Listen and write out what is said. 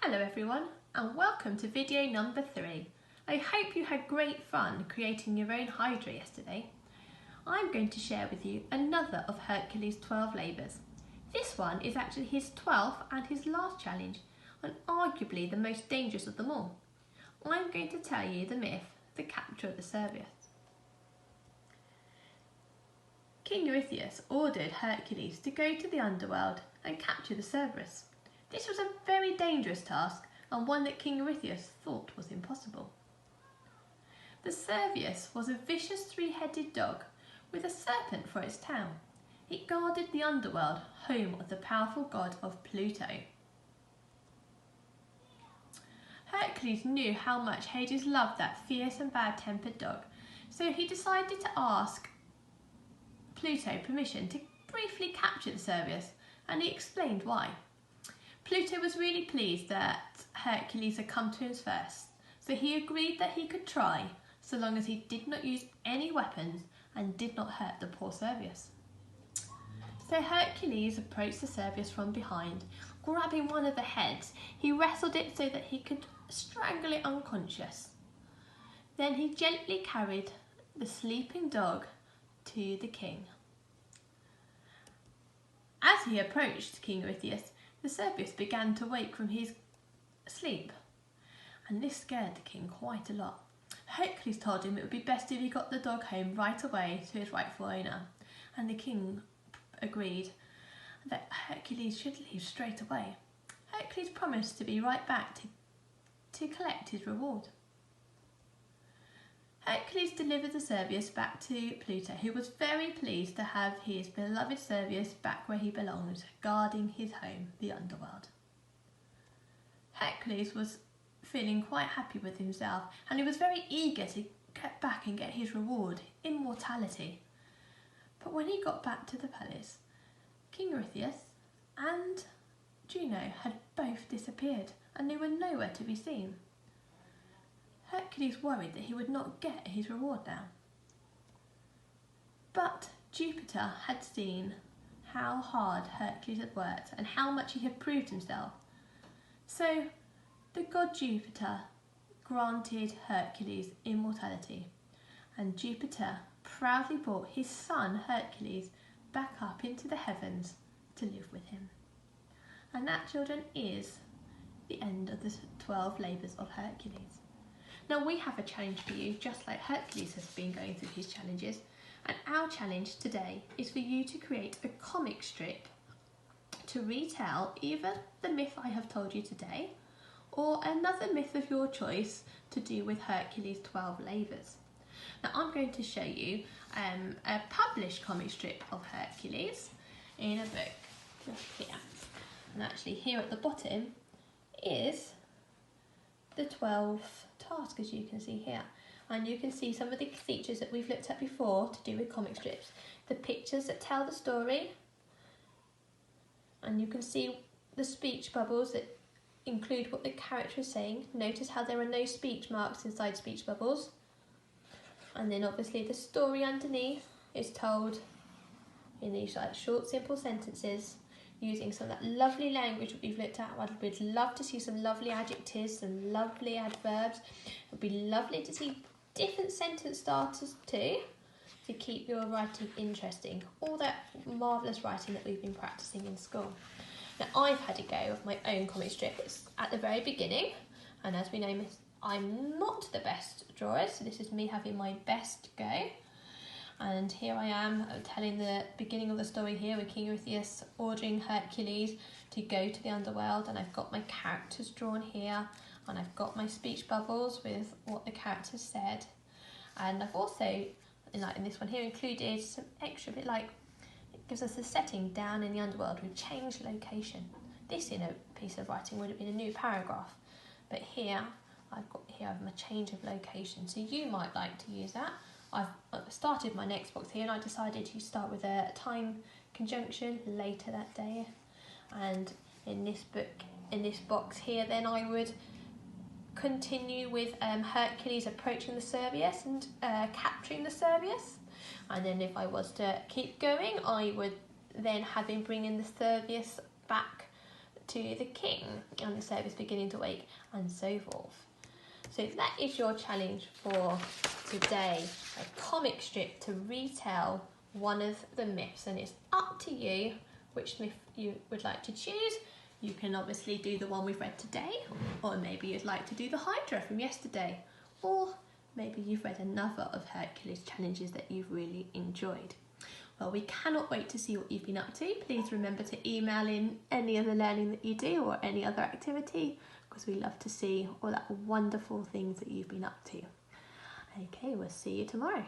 Hello everyone and welcome to video number 3. I hope you had great fun creating your own Hydra yesterday. I'm going to share with you another of Hercules' 12 labours. This one is actually his 12th and his last challenge, and arguably the most dangerous of them all. I'm going to tell you the myth, the capture of the Cerberus. King Eurystheus ordered Hercules to go to the underworld and capture the Cerberus. This was a very dangerous task and one that King Eurystheus thought was impossible. The Cerberus was a vicious three-headed dog with a serpent for its tail. It guarded the underworld, home of the powerful god of Pluto. Hercules knew how much Hades loved that fierce and bad-tempered dog, so he decided to ask Pluto permission to briefly capture the Cerberus, and he explained why. Pluto was really pleased that Hercules had come to him first, so he agreed that he could try, so long as he did not use any weapons and did not hurt the poor Cerberus. So Hercules approached the Cerberus from behind. Grabbing one of the heads, he wrestled it so that he could strangle it unconscious. Then he gently carried the sleeping dog to the king. As he approached King Eurystheus, the Cerberus began to wake from his sleep, and this scared the king quite a lot. Hercules told him it would be best if he got the dog home right away to his rightful owner, and the king agreed that Hercules should leave straight away. Hercules promised to be right back to collect his reward. Hercules delivered the Cerberus back to Pluto, who was very pleased to have his beloved Cerberus back where he belonged, guarding his home, the underworld. Hercules was feeling quite happy with himself, and he was very eager to get back and get his reward, immortality. But when he got back to the palace, King Eurystheus and Juno had both disappeared, and they were nowhere to be seen. Hercules worried that he would not get his reward now. But Jupiter had seen how hard Hercules had worked and how much he had proved himself. So the god Jupiter granted Hercules immortality, and Jupiter proudly brought his son Hercules back up into the heavens to live with him. And that, children, is the end of the 12 labours of Hercules. Now we have a challenge for you, just like Hercules has been going through his challenges, and our challenge today is for you to create a comic strip to retell either the myth I have told you today or another myth of your choice to do with Hercules' 12 labours. Now I'm going to show you a published comic strip of Hercules in a book just here, and actually here at the bottom is the 12 task, as you can see here, and you can see some of the features that we've looked at before to do with comic strips, the pictures that tell the story, and you can see the speech bubbles that include what the character is saying. Notice how there are no speech marks inside speech bubbles, and then obviously the story underneath is told in these like short simple sentences using some of that lovely language that we've looked at. We'd love to see some lovely adjectives, some lovely adverbs. It would be lovely to see different sentence starters too, to keep your writing interesting. All that marvellous writing that we've been practising in school. Now I've had a go of my own comic strip. It's at the very beginning, and as we know, I'm not the best drawer, so this is me having my best go. And here I am telling the beginning of the story here with King Eurystheus ordering Hercules to go to the underworld, and I've got my characters drawn here, and I've got my speech bubbles with what the characters said, and I've also, like in this one here, included some extra bit, like it gives us the setting down in the underworld. We've changed location. This in a piece of writing would have been a new paragraph, but here I've my change of location, so you might like to use that. I've started my next box here, and I decided to start with a time conjunction later that day, and in this box here then I would continue with Hercules approaching the Cerberus and capturing the Cerberus, and then if I was to keep going I would then have him bringing the Cerberus back to the king and the service beginning to wake and so forth. So that is your challenge for today, a comic strip to retell one of the myths, and it's up to you which myth you would like to choose. You can obviously do the one we've read today, or maybe you'd like to do the Hydra from yesterday, or maybe you've read another of Hercules' challenges that you've really enjoyed. Well, we cannot wait to see what you've been up to. Please remember to email in any of the learning that you do or any other activity, because we love to see all that wonderful things that you've been up to. Okay, we'll see you tomorrow.